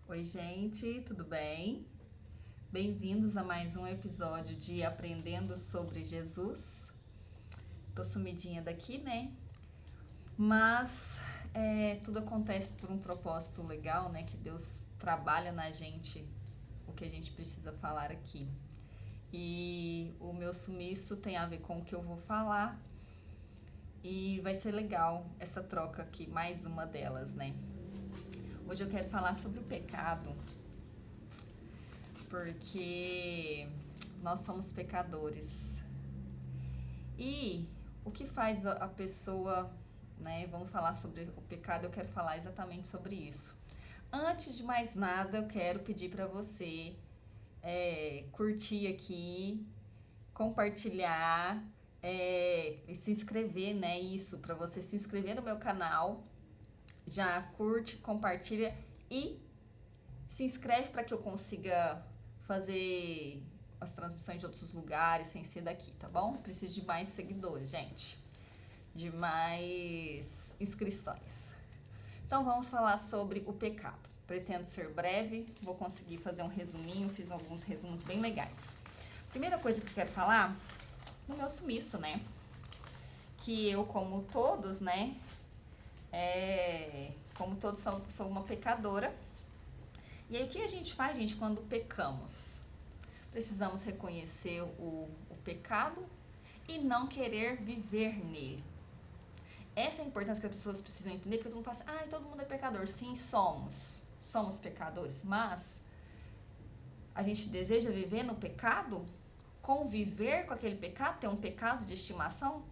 Oi, gente, tudo bem? Bem-vindos a mais um episódio de Aprendendo sobre Jesus. Tô sumidinha daqui, né? Mas tudo acontece por um propósito legal, né? Que Deus trabalha na gente o que a gente precisa falar aqui. E o meu sumiço tem a ver com o que eu vou falar. E vai ser legal essa troca aqui, mais uma delas, né? Hoje eu quero falar sobre o pecado, porque nós somos pecadores. E o que faz a pessoa, né? Vamos falar sobre o pecado, eu quero falar exatamente sobre isso. Antes de mais nada, eu quero pedir para você curtir aqui, compartilhar e se inscrever, né? Isso, para você se inscrever no meu canal. Já curte, compartilha e se inscreve para que eu consiga fazer as transmissões de outros lugares sem ser daqui, tá bom? Preciso de mais seguidores, gente. De mais inscrições. Então vamos falar sobre o pecado. Pretendo ser breve, vou conseguir fazer um resuminho, fiz alguns resumos bem legais. Primeira coisa que eu quero falar no meu sumiço, né? Que eu, como todos, né? Como todos, sou uma pecadora. E aí o que a gente faz, gente, quando pecamos? Precisamos reconhecer o pecado e não querer viver nele. Essa é a importância que as pessoas precisam entender, porque todo mundo fala assim, todo mundo é pecador. Sim, somos pecadores, mas a gente deseja viver no pecado, conviver com aquele pecado, ter um pecado de estimação,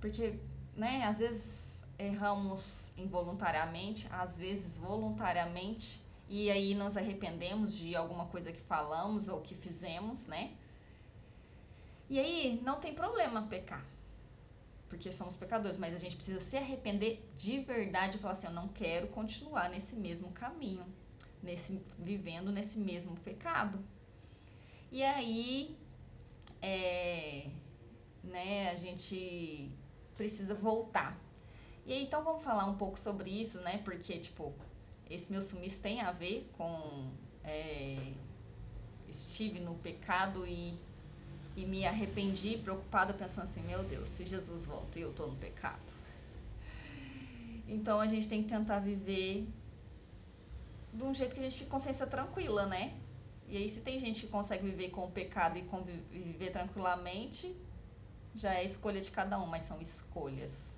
porque, né, às vezes erramos involuntariamente, às vezes voluntariamente, e aí nos arrependemos de alguma coisa que falamos ou que fizemos, né? E aí não tem problema pecar, porque somos pecadores, mas a gente precisa se arrepender de verdade e falar assim, eu não quero continuar nesse mesmo caminho, vivendo nesse mesmo pecado. E aí, né, a gente precisa voltar. E aí, então vamos falar um pouco sobre isso, né? Porque, esse meu sumiço tem a ver com estive no pecado e me arrependi, preocupada, pensando assim, meu Deus, se Jesus volta e eu tô no pecado. Então a gente tem que tentar viver de um jeito que a gente fique com consciência tranquila, né? E aí se tem gente que consegue viver com o pecado e viver tranquilamente, já é escolha de cada um, mas são escolhas.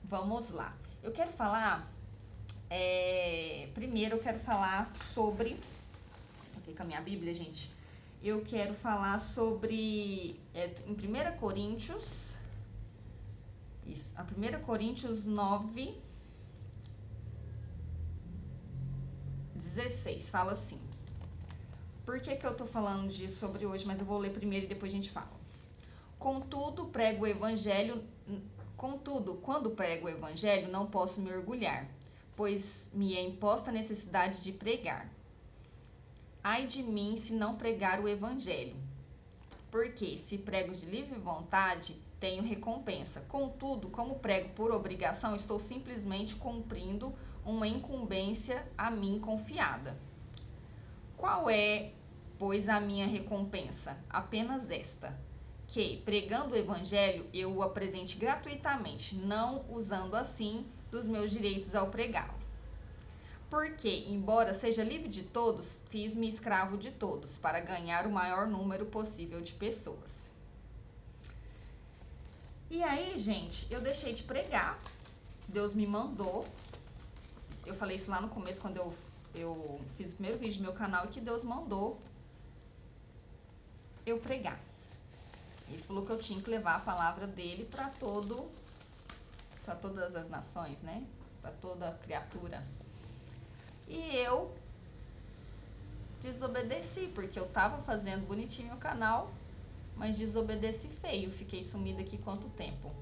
Vamos lá. Eu quero falar, primeiro eu quero falar sobre, aqui com a minha Bíblia, gente, eu quero falar sobre, em 1 Coríntios, isso, a 1 Coríntios 9, 16, fala assim. Por que eu tô falando disso sobre hoje, mas eu vou ler primeiro e depois a gente fala. Contudo, quando prego o evangelho, não posso me orgulhar, pois me é imposta a necessidade de pregar. Ai de mim se não pregar o evangelho, porque se prego de livre vontade, tenho recompensa. Contudo, como prego por obrigação, estou simplesmente cumprindo uma incumbência a mim confiada. Qual é, pois, a minha recompensa? Apenas esta, que, pregando o evangelho, eu o apresente gratuitamente, não usando assim dos meus direitos ao pregá-lo. Porque, embora seja livre de todos, fiz-me escravo de todos, para ganhar o maior número possível de pessoas. E aí, gente, eu deixei de pregar, Deus me mandou, eu falei isso lá no começo, quando eu fiz o primeiro vídeo do meu canal, que Deus mandou eu pregar. Ele falou que eu tinha que levar a palavra dele para todas as nações, né? Para toda criatura. E eu desobedeci, porque eu tava fazendo bonitinho o canal, mas desobedeci feio. Fiquei sumida aqui quanto tempo.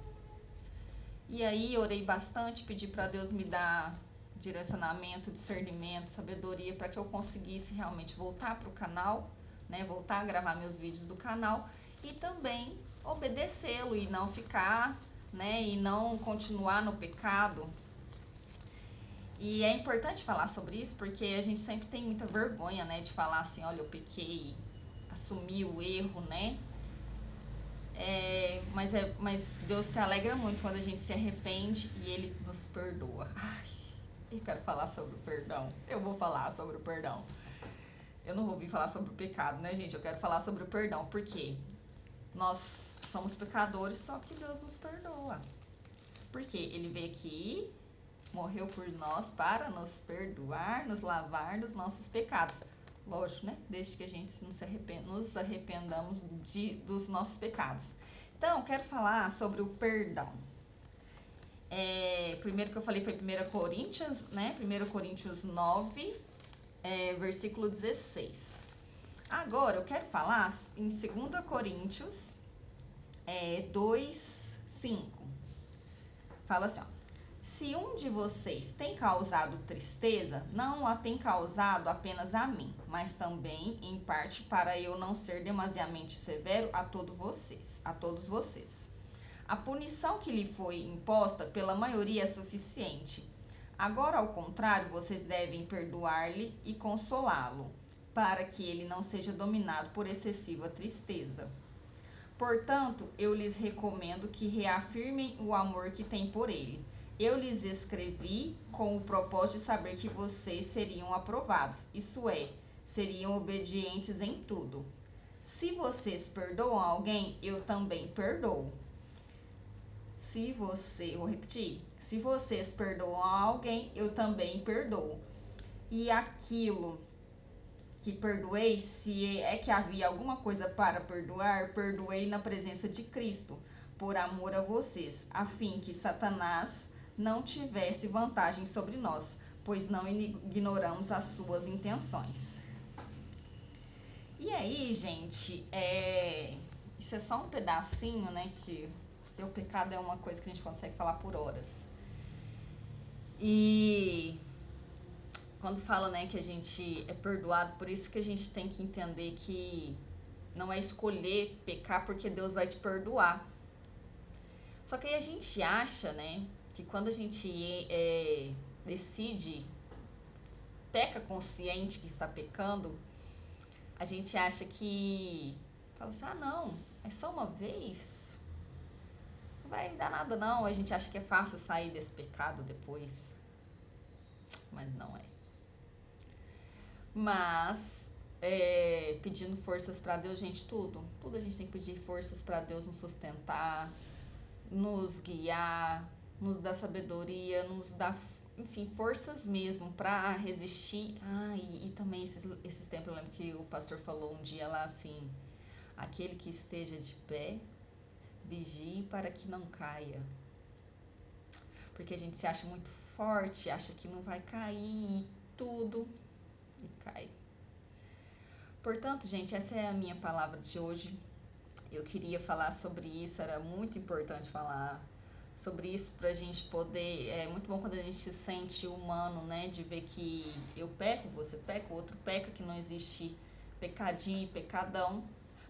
E aí orei bastante, pedi para Deus me dar direcionamento, discernimento, sabedoria, para que eu conseguisse realmente voltar pro canal, né? Voltar a gravar meus vídeos do canal e também obedecê-lo e não ficar, né? E não continuar no pecado. E é importante falar sobre isso porque a gente sempre tem muita vergonha, né, de falar assim, olha, eu pequei, assumir o erro, né? Mas Deus se alegra muito quando a gente se arrepende e Ele nos perdoa. Ai, eu quero falar sobre o perdão. Eu vou falar sobre o perdão. Eu não vou vir falar sobre o pecado, né, gente? Eu quero falar sobre o perdão, porque nós somos pecadores, só que Deus nos perdoa. Porque Ele veio aqui, morreu por nós para nos perdoar, nos lavar dos nossos pecados. Lógico, né? Desde que a gente nos arrependamos dos nossos pecados. Então, quero falar sobre o perdão. Primeiro que eu falei foi 1 Coríntios, né? 1 Coríntios 9, versículo 16. Agora, eu quero falar em 2 Coríntios 2, 5. Fala assim, ó. Se um de vocês tem causado tristeza, não a tem causado apenas a mim, mas também, em parte, para eu não ser demasiadamente severo a todos vocês. A punição que lhe foi imposta pela maioria é suficiente. Agora, ao contrário, vocês devem perdoar-lhe e consolá-lo, para que ele não seja dominado por excessiva tristeza. Portanto, eu lhes recomendo que reafirmem o amor que têm por ele. Eu lhes escrevi com o propósito de saber que vocês seriam aprovados, isso é, seriam obedientes em tudo. Se vocês perdoam alguém, eu também perdoo. Vou repetir, se vocês perdoam alguém, eu também perdoo. E aquilo que perdoei, se é que havia alguma coisa para perdoar, perdoei na presença de Cristo, por amor a vocês, a fim que Satanás não tivesse vantagem sobre nós, pois não ignoramos as suas intenções. E aí, gente, isso é só um pedacinho, né, que o pecado é uma coisa que a gente consegue falar por horas. E quando fala, né, que a gente é perdoado, por isso que a gente tem que entender que não é escolher pecar porque Deus vai te perdoar. Só que aí a gente acha, né, que quando a gente decide, peca consciente que está pecando, a gente acha que, fala assim, não, é só uma vez, não vai dar nada não, a gente acha que é fácil sair desse pecado depois, mas não é. Mas, pedindo forças para Deus, gente, tudo a gente tem que pedir forças para Deus nos sustentar, nos guiar, nos dar sabedoria, nos dar, enfim, forças mesmo para resistir. E também esses tempos, eu lembro que o pastor falou um dia lá assim, aquele que esteja de pé, vigie para que não caia. Porque a gente se acha muito forte, acha que não vai cair e tudo, e cai. Portanto, gente, essa é a minha palavra de hoje. Eu queria falar sobre isso, era muito importante falar sobre isso pra gente poder, é muito bom quando a gente se sente humano, né, de ver que eu peco, você peca, o outro peca, que não existe pecadinho e pecadão,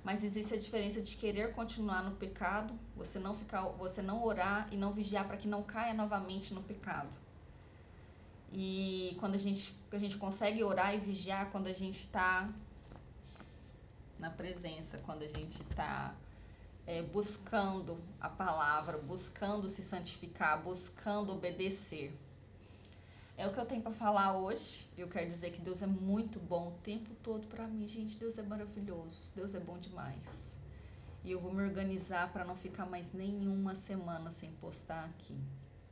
mas existe a diferença de querer continuar no pecado, você não orar e não vigiar para que não caia novamente no pecado. E quando a gente consegue orar e vigiar, quando a gente está na presença, quando a gente está buscando a palavra, buscando se santificar, buscando obedecer. É o que eu tenho para falar hoje. Eu quero dizer que Deus é muito bom o tempo todo para mim, gente. Deus é maravilhoso, Deus é bom demais. E eu vou me organizar para não ficar mais nenhuma semana sem postar aqui,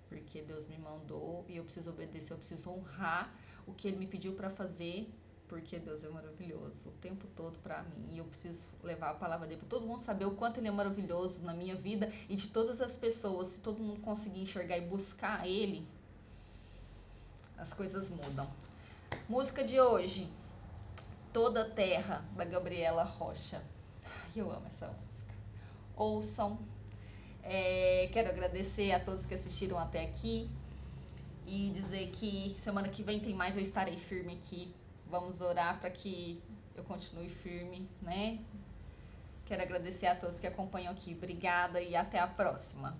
porque Deus me mandou e eu preciso obedecer, eu preciso honrar o que Ele me pediu para fazer, porque Deus é maravilhoso o tempo todo para mim, e eu preciso levar a palavra dele para todo mundo saber o quanto Ele é maravilhoso na minha vida e de todas as pessoas. Se todo mundo conseguir enxergar e buscar Ele, as coisas mudam. Música de hoje, Toda Terra, da Gabriela Rocha. Eu amo essa música. Ouçam. Quero agradecer a todos que assistiram até aqui e dizer que semana que vem tem mais, eu estarei firme aqui. Vamos orar para que eu continue firme, né? Quero agradecer a todos que acompanham aqui. Obrigada e até a próxima.